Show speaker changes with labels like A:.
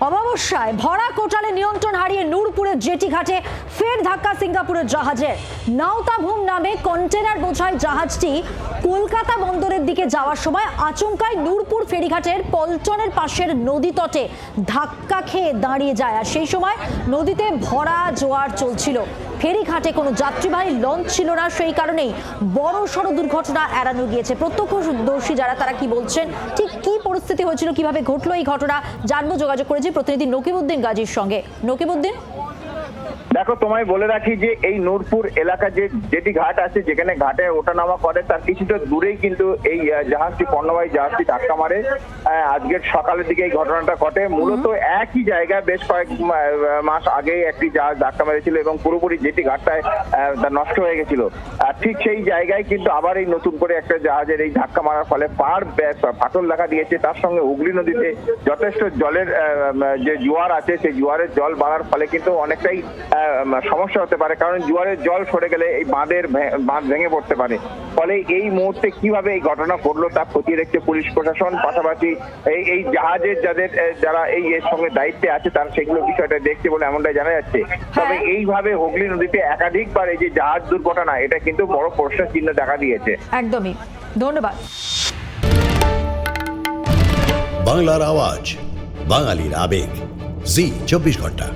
A: অমাবস্যায় ভরা কোটালে নিয়ন্ত্রণ হারিয়ে নূরপুরের জেটি ঘাটে ফের ধাক্কা সিঙ্গাপুরের জাহাজের। নাওতাভূম নামে কন্টেনার বোঝাই জাহাজটি কলকাতা বন্দরের দিকে যাওয়ার সময় আচমকাই নূরপুর ফেরিঘাটের পল্টনের পাশের নদী তটে ধাক্কা খেয়ে দাঁড়িয়ে যায়। আর সেই সময় নদীতে ভরা জোয়ার চলছিল, ফেরিঘাটে কোনো যাত্রীবাহী লঞ্চ ছিল না, সেই কারণেই বড় সড় দুর্ঘটনা এড়ানো গিয়েছে। প্রত্যক্ষদর্শী যারা তারা কি বলছেন, ঠিক কি পরিস্থিতি হয়েছিল, কিভাবে ঘটলো এই ঘটনা জানবো। যোগাযোগ করেছি প্রতিনিধি নকিবউদ্দিন গাজীর সঙ্গে। নকিবউদ্দিন,
B: দেখো, তোমায় বলে রাখি যে এই নূরপুর এলাকা যেটি ঘাট আছে, যেখানে ঘাটে ওঠানামা করে তার কিছুটা দূরেই কিন্তু এই জাহাজটি, পণ্যবাহী জাহাজটি ধাক্কা মারে। আজকের সকালের দিকে এই ঘটনাটা ঘটে। মূলত একই জায়গায় বেশ কয়েক মাস আগে একটি জাহাজ ধাক্কা মেরেছিল এবং পুরোপুরি যেটি ঘাটটায় তা নষ্ট হয়ে গেছিল। ঠিক সেই জায়গায় কিন্তু আবার এই নতুন করে একটা জাহাজের এই ধাক্কা মারার ফলে পাড় ফাটল দেখা দিয়েছে। তার সঙ্গে হুগলি নদীতে যথেষ্ট জলের যে জোয়ার আছে, সেই জোয়ারের জল বাড়ার ফলে কিন্তু অনেকটাই সমস্যা হতে পারে, কারণ জোয়ারের জল সরে গেলে এই বাঁধ ভেঙে পড়তে পারে। ফলে এই মুহূর্তে কিভাবে এই ঘটনা ঘটলো তা খতিয়ে দেখছে পুলিশ প্রশাসন। পাশাপাশি এই জাহাজের যারা এর সঙ্গে দায়িত্বে আছে তারা সেগুলো বিষয়টা দেখছে বলে এমনটাই জানা যাচ্ছে। তবে এইভাবে হুগলি নদীতে একাধিকবার এই যে জাহাজ দুর্ঘটনা, এটা কিন্তু বড় প্রশ্নের চিহ্ন দেখা দিয়েছে।
A: একদমই, ধন্যবাদ।
C: বাংলার আওয়াজ, বাঙালির আবেগ, জি 24 ঘন্টা।